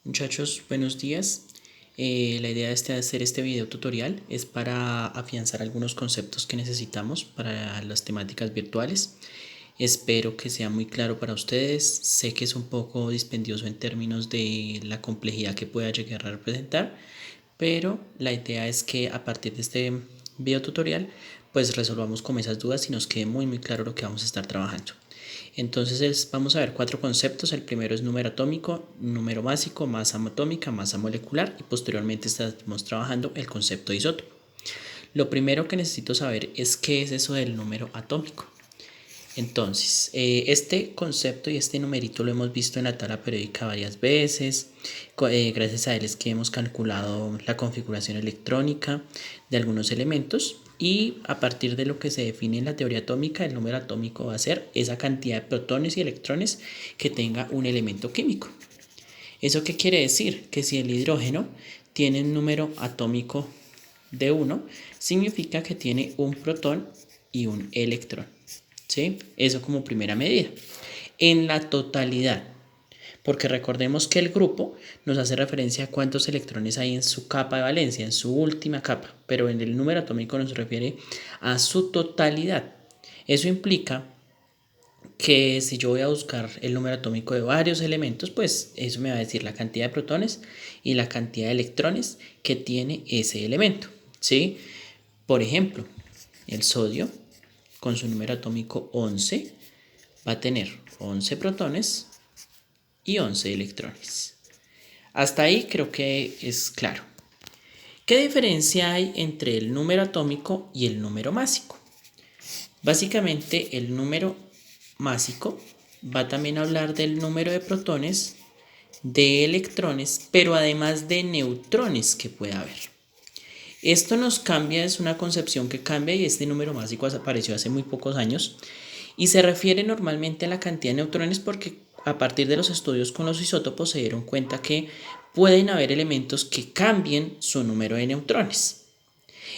Muchachos, buenos días. La idea de hacer este video tutorial es para afianzar algunos conceptos que necesitamos para las temáticas virtuales. Espero que sea muy claro para ustedes. Sé que es un poco dispendioso en términos de la complejidad que pueda llegar a representar, pero la idea es que a partir de este video tutorial pues resolvamos como esas dudas y nos quede muy claro lo que vamos a estar trabajando. Entonces vamos a ver 4 conceptos. El primero es número atómico, número básico, masa atómica, masa molecular y posteriormente estaremos trabajando el concepto de isótopo. Lo primero que necesito saber es qué es eso del número atómico. Entonces, este concepto y este numerito lo hemos visto en la tabla periódica varias veces. Gracias a él es que hemos calculado la configuración electrónica de algunos elementos. Y a partir de lo que se define en la teoría atómica, el número atómico va a ser esa cantidad de protones y electrones que tenga un elemento químico. ¿Eso qué quiere decir? Que si el hidrógeno tiene un número atómico de 1, significa que tiene un protón y un electrón. ¿Sí? Eso como primera medida. En la totalidad, porque recordemos que el grupo nos hace referencia a cuántos electrones hay en su capa de valencia, en su última capa, pero en el número atómico nos refiere a su totalidad. Eso implica que si yo voy a buscar el número atómico de varios elementos, pues eso me va a decir la cantidad de protones y la cantidad de electrones que tiene ese elemento, ¿sí? Por ejemplo, el sodio con su número atómico 11 va a tener 11 protones y 11 electrones. Hasta ahí creo que es claro. ¿Qué diferencia hay entre el número atómico y el número másico? Básicamente el número másico va también a hablar del número de protones, de electrones, pero además de neutrones que pueda haber. Esto nos cambia, es una concepción que cambia y este número másico apareció hace muy pocos años y se refiere normalmente a la cantidad de neutrones porque a partir de los estudios con los isótopos se dieron cuenta que pueden haber elementos que cambien su número de neutrones.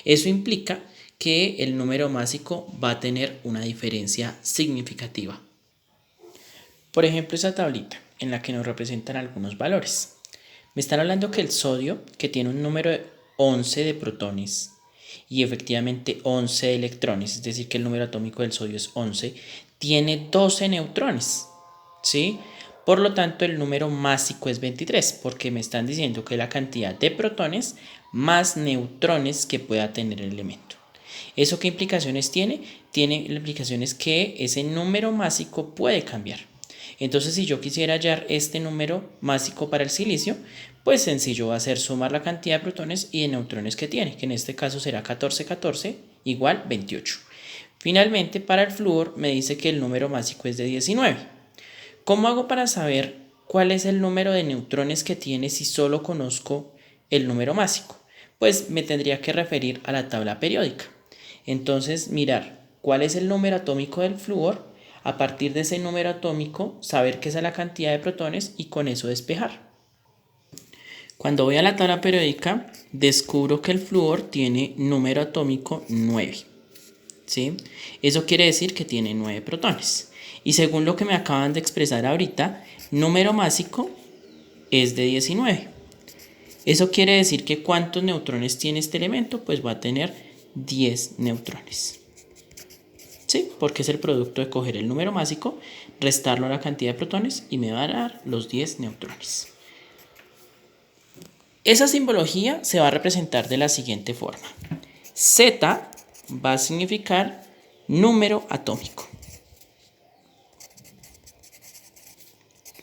Eso implica que el número másico va a tener una diferencia significativa. Por ejemplo, esa tablita en la que nos representan algunos valores. Me están hablando que el sodio, que tiene un número de 11 de protones y efectivamente 11 de electrones, es decir, que el número atómico del sodio es 11, tiene 12 neutrones, ¿sí? Por lo tanto, el número másico es 23, porque me están diciendo que la cantidad de protones más neutrones que pueda tener el elemento. ¿Eso qué implicaciones tiene? Tiene implicaciones que ese número másico puede cambiar. Entonces, si yo quisiera hallar este número másico para el silicio, pues sencillo va a ser sumar la cantidad de protones y de neutrones que tiene, que en este caso será 14 igual 28. Finalmente, para el flúor me dice que el número másico es de 19. ¿Cómo hago para saber cuál es el número de neutrones que tiene si solo conozco el número másico? Pues me tendría que referir a la tabla periódica. Entonces, mirar cuál es el número atómico del flúor, a partir de ese número atómico saber qué es la cantidad de protones y con eso despejar. Cuando voy a la tabla periódica descubro que el flúor tiene número atómico 9. ¿Sí? Eso quiere decir que tiene 9 protones. Y según lo que me acaban de expresar ahorita, número másico es de 19. Eso quiere decir que ¿cuántos neutrones tiene este elemento? Pues va a tener 10 neutrones. ¿Sí? Porque es el producto de coger el número másico, restarlo a la cantidad de protones y me va a dar los 10 neutrones. Esa simbología se va a representar de la siguiente forma. Z va a significar número atómico.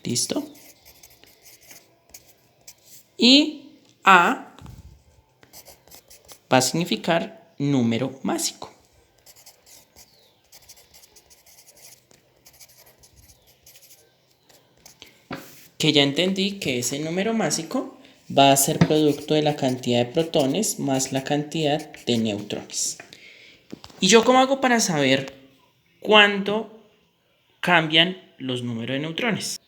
¿Listo? Y A va a significar número másico. Que ya entendí que ese número másico va a ser producto de la cantidad de protones más la cantidad de neutrones. ¿Y yo cómo hago para saber cuándo cambian los números de neutrones?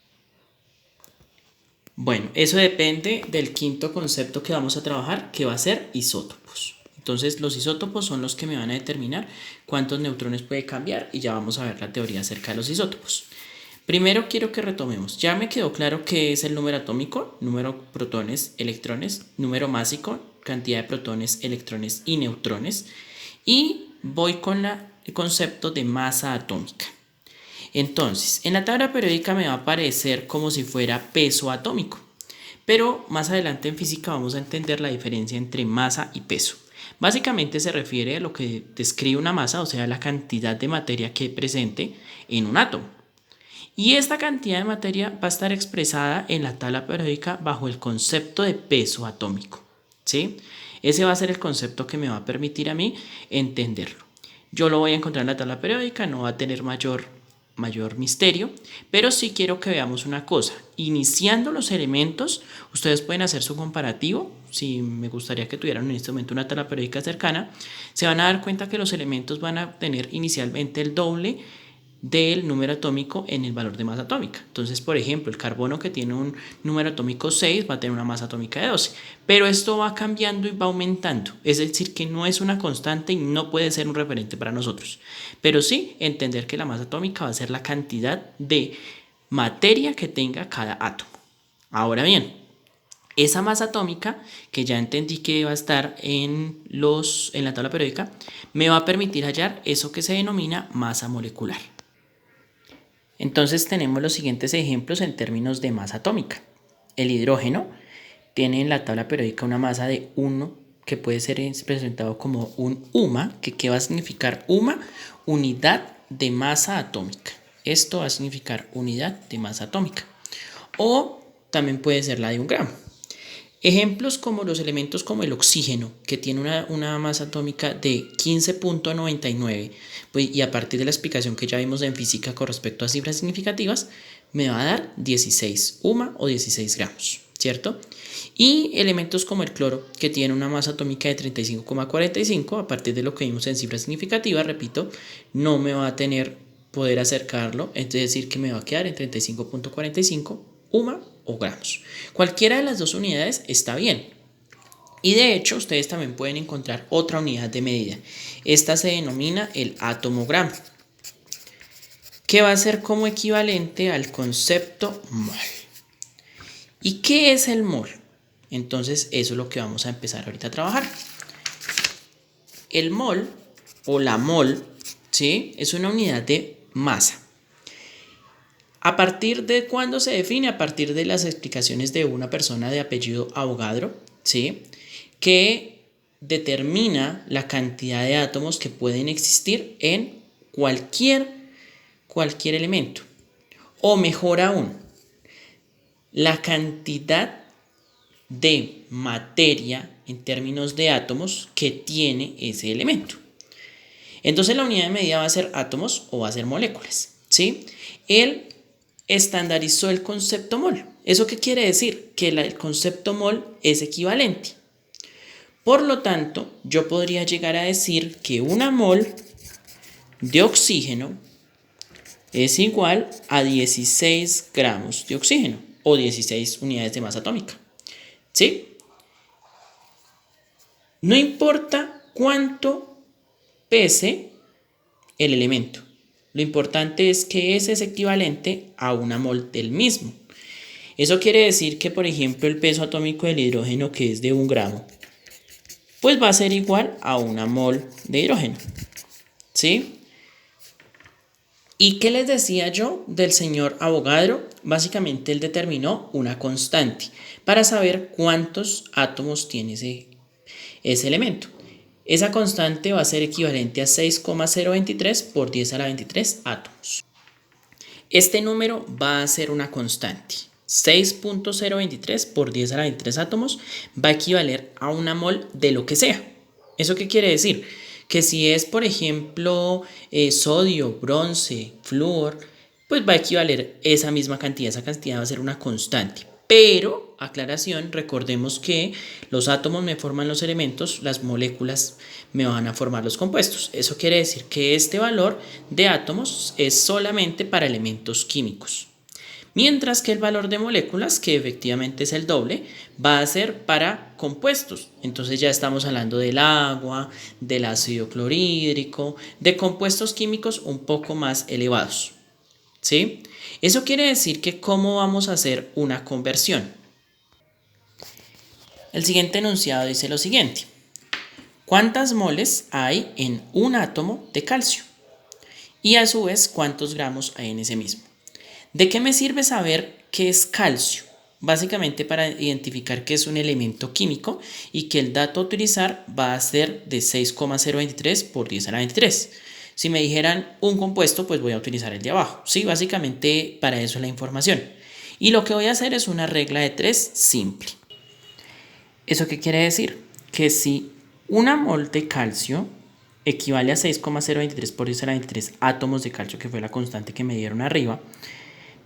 Bueno, eso depende del quinto concepto que vamos a trabajar, que va a ser isótopos. Entonces, los isótopos son los que me van a determinar cuántos neutrones puede cambiar y ya vamos a ver la teoría acerca de los isótopos. Primero quiero que retomemos. Ya me quedó claro qué es el número atómico, número protones, electrones, número másico, cantidad de protones, electrones y neutrones. Y voy con el concepto de masa atómica. Entonces, en la tabla periódica me va a aparecer como si fuera peso atómico. Pero más adelante en física vamos a entender la diferencia entre masa y peso. Básicamente se refiere a lo que describe una masa, o sea, la cantidad de materia que hay presente en un átomo. Y esta cantidad de materia va a estar expresada en la tabla periódica bajo el concepto de peso atómico, ¿sí? Ese va a ser el concepto que me va a permitir a mí entenderlo. Yo lo voy a encontrar en la tabla periódica, no va a tener mayor misterio, pero sí quiero que veamos una cosa. Iniciando los elementos, ustedes pueden hacer su comparativo. Si me gustaría que tuvieran en este momento una tabla periódica cercana, se van a dar cuenta que los elementos van a tener inicialmente el doble del número atómico en el valor de masa atómica. Entonces, por ejemplo, el carbono, que tiene un número atómico 6, va a tener una masa atómica de 12, pero esto va cambiando y va aumentando, es decir, que no es una constante y no puede ser un referente para nosotros, pero sí entender que la masa atómica va a ser la cantidad de materia que tenga cada átomo. Ahora bien, esa masa atómica, que ya entendí que va a estar en la tabla periódica, me va a permitir hallar eso que se denomina masa molecular. Entonces tenemos los siguientes ejemplos en términos de masa atómica. El hidrógeno tiene en la tabla periódica una masa de 1, que puede ser representado como un UMA, que ¿qué va a significar UMA? Unidad de masa atómica. Esto va a significar unidad de masa atómica. O también puede ser la de 1 gramo. Ejemplos como los elementos como el oxígeno, que tiene una masa atómica de 15.99, pues, y a partir de la explicación que ya vimos en física con respecto a cifras significativas, me va a dar 16 UMA o 16 gramos, ¿cierto? Y elementos como el cloro, que tiene una masa atómica de 35,45, a partir de lo que vimos en cifras significativas, repito, no me va a poder acercarlo, es decir, que me va a quedar en 35.45 UMA o gramos. Cualquiera de las dos unidades está bien. Y de hecho, ustedes también pueden encontrar otra unidad de medida. Esta se denomina el átomo-gramo, que va a ser como equivalente al concepto mol. ¿Y qué es el mol? Entonces, eso es lo que vamos a empezar ahorita a trabajar. El mol o la mol, ¿sí?, es una unidad de masa. ¿A partir de cuándo se define? A partir de las explicaciones de una persona de apellido Avogadro, ¿sí?, que determina la cantidad de átomos que pueden existir en cualquier elemento. O mejor aún, la cantidad de materia en términos de átomos que tiene ese elemento. Entonces la unidad de medida va a ser átomos o va a ser moléculas, ¿sí? Él estandarizó el concepto mol. ¿Eso qué quiere decir? Que el concepto mol es equivalente. Por lo tanto, yo podría llegar a decir que una mol de oxígeno es igual a 16 gramos de oxígeno o 16 unidades de masa atómica, ¿sí? No importa cuánto pese el elemento, lo importante es que ese es equivalente a una mol del mismo. Eso quiere decir que, por ejemplo, el peso atómico del hidrógeno, que es de 1 gramo, pues va a ser igual a una mol de hidrógeno, ¿sí? ¿Y qué les decía yo del señor Avogadro? Básicamente él determinó una constante para saber cuántos átomos tiene ese elemento. Esa constante va a ser equivalente a 6,023 por 10 a la 23 átomos. Este número va a ser una constante. 6.023 por 10 a la 23 átomos va a equivaler a una mol de lo que sea. ¿Eso qué quiere decir? Que si es, por ejemplo, sodio, bronce, flúor, pues va a equivaler esa misma cantidad. Esa cantidad va a ser una constante. Pero, aclaración, recordemos que los átomos me forman los elementos, las moléculas me van a formar los compuestos. Eso quiere decir que este valor de átomos es solamente para elementos químicos. Mientras que el valor de moléculas, que efectivamente es el doble, va a ser para compuestos. Entonces ya estamos hablando del agua, del ácido clorhídrico, de compuestos químicos un poco más elevados, ¿sí? Eso quiere decir que ¿cómo vamos a hacer una conversión? El siguiente enunciado dice lo siguiente. ¿Cuántas moles hay en un átomo de calcio? Y a su vez, ¿cuántos gramos hay en ese mismo? ¿De qué me sirve saber qué es calcio? Básicamente para identificar que es un elemento químico y que el dato a utilizar va a ser de 6,023 por 10 a la 23. Si me dijeran un compuesto, pues voy a utilizar el de abajo. Sí, básicamente para eso es la información. Y lo que voy a hacer es una regla de 3 simple. ¿Eso qué quiere decir? Que si una mol de calcio equivale a 6,023 por 10 a la 23 átomos de calcio, que fue la constante que me dieron arriba,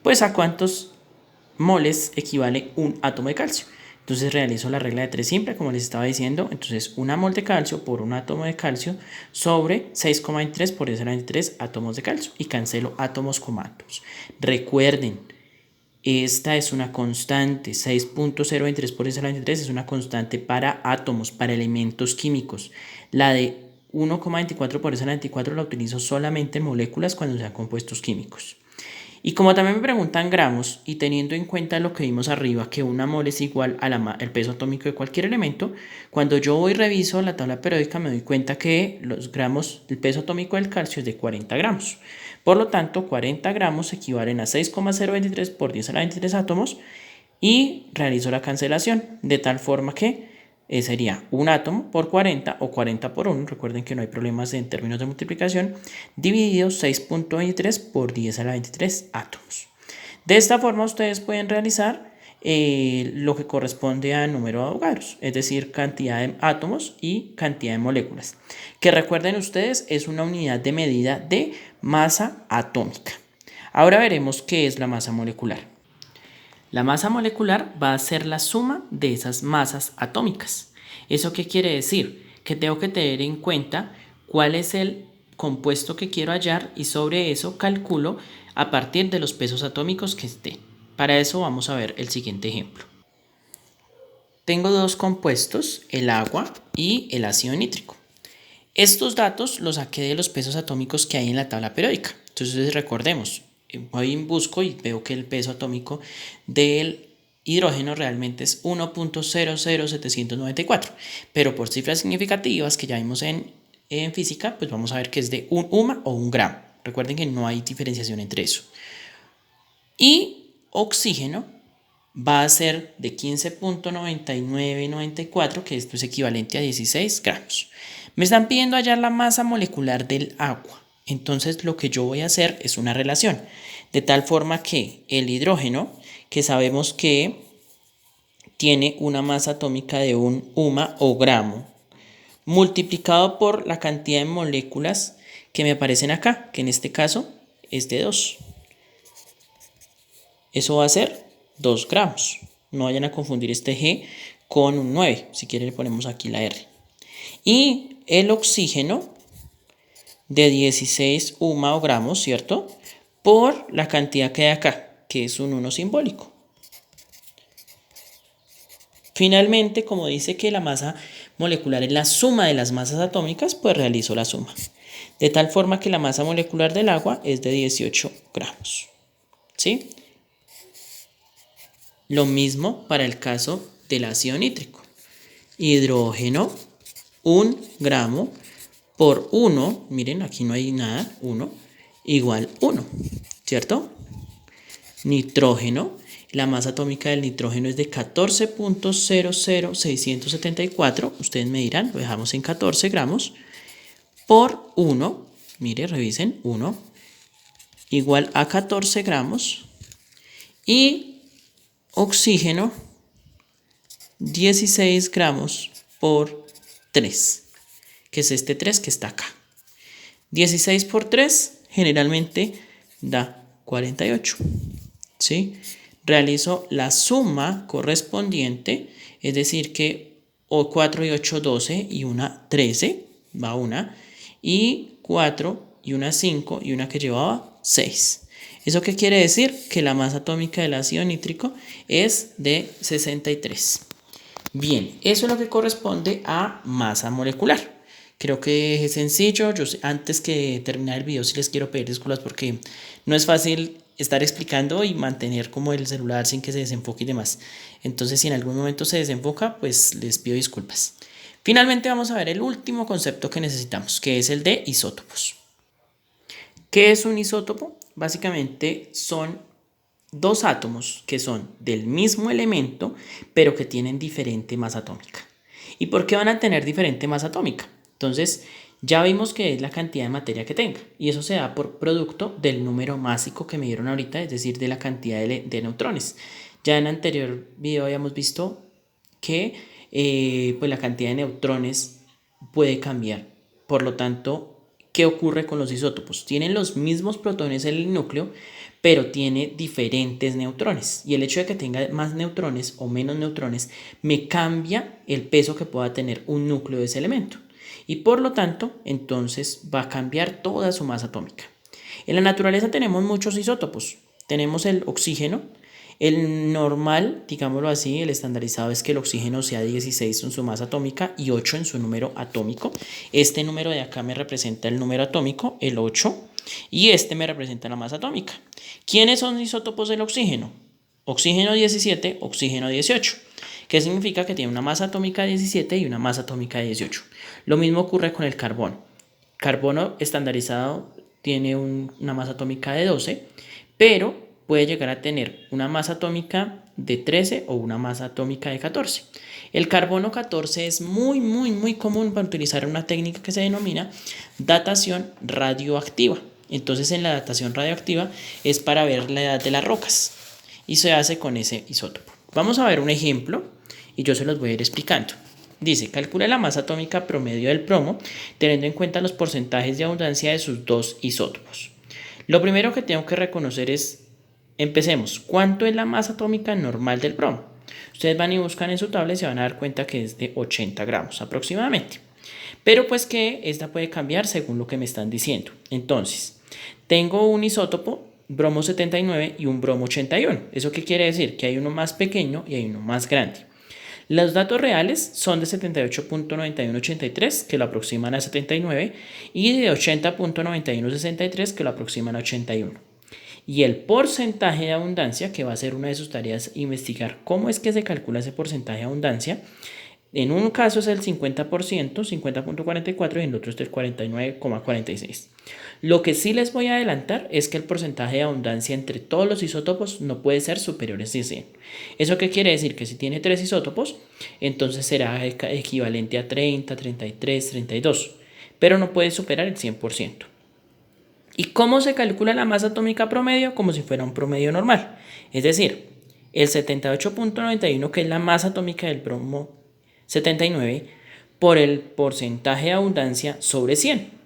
pues a cuántos moles equivale un átomo de calcio. Entonces realizo la regla de 3 simple, como les estaba diciendo. Entonces una mol de calcio por un átomo de calcio sobre 6,23 por 10 a la 23 átomos de calcio. Y cancelo átomos con átomos. Recuerden, esta es una constante. 6,023 por 10 a la 23 es una constante para átomos, para elementos químicos. La de 1,24 por 10 a la 24 la utilizo solamente en moléculas cuando sean compuestos químicos. Y como también me preguntan gramos, y teniendo en cuenta lo que vimos arriba, que una mol es igual al peso atómico de cualquier elemento, cuando yo voy y reviso la tabla periódica me doy cuenta que los gramos, el peso atómico del calcio es de 40 gramos. Por lo tanto, 40 gramos equivalen a 6,023 por 10 a la 23 átomos y realizo la cancelación de tal forma que sería un átomo por 40 o 40 por 1, recuerden que no hay problemas en términos de multiplicación, dividido 6,23 por 10 a la 23 átomos. De esta forma ustedes pueden realizar lo que corresponde a número de Avogadros, es decir, cantidad de átomos y cantidad de moléculas, que recuerden ustedes es una unidad de medida de masa atómica. Ahora veremos qué es la masa molecular. La masa molecular va a ser la suma de esas masas atómicas. ¿Eso qué quiere decir? Que tengo que tener en cuenta cuál es el compuesto que quiero hallar y sobre eso calculo a partir de los pesos atómicos que esté. Para eso vamos a ver el siguiente ejemplo. Tengo dos compuestos, el agua y el ácido nítrico. Estos datos los saqué de los pesos atómicos que hay en la tabla periódica. Entonces recordemos, voy y busco y veo que el peso atómico del hidrógeno realmente es 1,00794, pero por cifras significativas que ya vimos en física, pues vamos a ver que es de un UMA o un gramo. Recuerden que no hay diferenciación entre eso. Y oxígeno va a ser de 15,9994, que esto es equivalente a 16 gramos. Me están pidiendo hallar la masa molecular del agua. Entonces lo que yo voy a hacer es una relación. De tal forma que el hidrógeno, que sabemos que tiene una masa atómica de un UMA o gramo, multiplicado por la cantidad de moléculas que me aparecen acá, que en este caso es de 2. Eso va a ser 2 gramos. No vayan a confundir este G con un 9. Si quieren le ponemos aquí la R. Y el oxígeno de 16 UMA o gramos, ¿cierto? Por la cantidad que hay acá, que es un 1 simbólico. Finalmente, como dice que la masa molecular es la suma de las masas atómicas, pues realizo la suma. De tal forma que la masa molecular del agua es de 18 gramos. ¿Sí? Lo mismo para el caso del ácido nítrico. Hidrógeno, 1 gramo por 1, miren, aquí no hay nada, 1, igual 1, ¿cierto? Nitrógeno, la masa atómica del nitrógeno es de 14,00674, ustedes me dirán, lo dejamos en 14 gramos, por 1, mire, revisen, 1, igual a 14 gramos, y oxígeno, 16 gramos por 3, que es este 3 que está acá. 16 por 3 generalmente da 48. ¿Sí? Realizo la suma correspondiente, es decir que 4 y 8, 12 y una 13, va una, y 4 y una 5 y una que llevaba 6. ¿Eso qué quiere decir? Que la masa atómica del ácido nítrico es de 63. Bien, eso es lo que corresponde a masa molecular, Creo que es sencillo. Antes que terminar el video sí les quiero pedir disculpas porque no es fácil estar explicando y mantener como el celular sin que se desenfoque y demás. Entonces si en algún momento se desenfoca, pues les pido disculpas. Finalmente vamos a ver el último concepto que necesitamos, que es el de isótopos. ¿Qué es un isótopo? Básicamente son dos átomos que son del mismo elemento, pero que tienen diferente masa atómica. ¿Y por qué van a tener diferente masa atómica? Entonces, ya vimos que es la cantidad de materia que tenga, y eso se da por producto del número másico que me dieron ahorita, es decir, de la cantidad de neutrones. Ya en el anterior video habíamos visto que pues la cantidad de neutrones puede cambiar. Por lo tanto, ¿qué ocurre con los isótopos? Tienen los mismos protones en el núcleo, pero tiene diferentes neutrones. Y el hecho de que tenga más neutrones o menos neutrones me cambia el peso que pueda tener un núcleo de ese elemento. Y por lo tanto, entonces va a cambiar toda su masa atómica. En la naturaleza tenemos muchos isótopos. Tenemos el oxígeno. El normal, digámoslo así, el estandarizado es que el oxígeno sea 16 en su masa atómica y 8 en su número atómico. Este número de acá me representa el número atómico, el 8, y este me representa la masa atómica. ¿Quiénes son isótopos del oxígeno? Oxígeno 17, oxígeno 18. ¿Qué significa? Que tiene una masa atómica de 17 y una masa atómica de 18. Lo mismo ocurre con el carbono. Carbono estandarizado tiene una masa atómica de 12, pero puede llegar a tener una masa atómica de 13 o una masa atómica de 14. El carbono 14 es muy común para utilizar una técnica que se denomina datación radioactiva. Entonces en la datación radioactiva es para ver la edad de las rocas y se hace con ese isótopo. Vamos a ver un ejemplo y yo se los voy a ir explicando. Dice, calcula la masa atómica promedio del plomo teniendo en cuenta los porcentajes de abundancia de sus dos isótopos. Lo primero que tengo que reconocer es, empecemos, ¿cuánto es la masa atómica normal del plomo? Ustedes van y buscan en su tabla y se van a dar cuenta que es de 80 gramos aproximadamente. Pero pues que esta puede cambiar según lo que me están diciendo. Entonces, tengo un isótopo bromo 79 y un bromo 81. ¿Eso qué quiere decir? Que hay uno más pequeño y hay uno más grande. Los datos reales son de 78.9183, que lo aproximan a 79, y de 80.9163, que lo aproximan a 81. Y el porcentaje de abundancia, que va a ser una de sus tareas, investigar cómo es que se calcula ese porcentaje de abundancia. En un caso es el 50%, 50.44, y en el otro es el 49.46. Lo que sí les voy a adelantar es que el porcentaje de abundancia entre todos los isótopos no puede ser superior a 100. ¿Eso qué quiere decir? Que si tiene 3 isótopos, entonces será equivalente a 30, 33, 32, pero no puede superar el 100%. ¿Y cómo se calcula la masa atómica promedio? Como si fuera un promedio normal. Es decir, el 78.91, que es la masa atómica del bromo 79, por el porcentaje de abundancia sobre 100,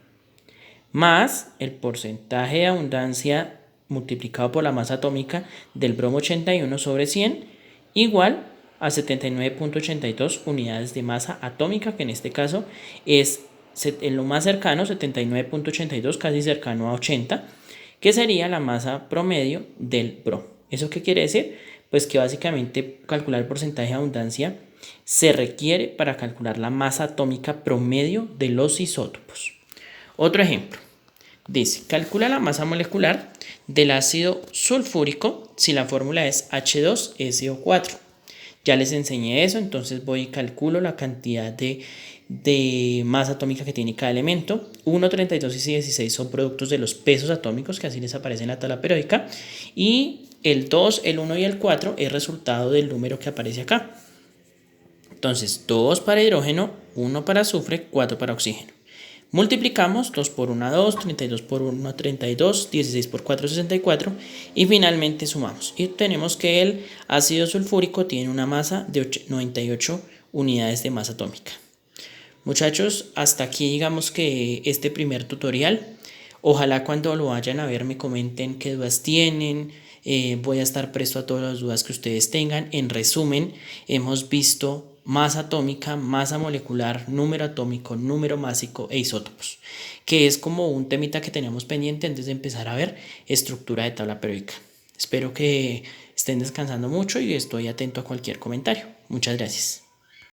más el porcentaje de abundancia multiplicado por la masa atómica del bromo 81 sobre 100, igual a 79.82 unidades de masa atómica, que en este caso es en lo más cercano, 79.82, casi cercano a 80, que sería la masa promedio del bromo. ¿Eso qué quiere decir? Pues que básicamente calcular el porcentaje de abundancia se requiere para calcular la masa atómica promedio de los isótopos. Otro ejemplo. Dice, calcula la masa molecular del ácido sulfúrico si la fórmula es H2SO4. Ya les enseñé eso, entonces voy y calculo la cantidad de masa atómica que tiene cada elemento. 1, 32 y 16 son productos de los pesos atómicos, que así les aparece en la tabla periódica. Y el 2, el 1 y el 4 es resultado del número que aparece acá. Entonces, 2 para hidrógeno, 1 para azufre, 4 para oxígeno. Multiplicamos 2 por 1, 2, 32 por 1, 32, 16 por 4, 64 y finalmente sumamos. Y tenemos que el ácido sulfúrico tiene una masa de 98 unidades de masa atómica. Muchachos, hasta aquí digamos que este primer tutorial. Ojalá cuando lo vayan a ver me comenten qué dudas tienen. Voy a estar presto a todas las dudas que ustedes tengan. En resumen, hemos visto masa atómica, masa molecular, número atómico, número másico e isótopos, que es como un temita que teníamos pendiente antes de empezar a ver estructura de tabla periódica. Espero que estén descansando mucho y estoy atento a cualquier comentario. Muchas gracias.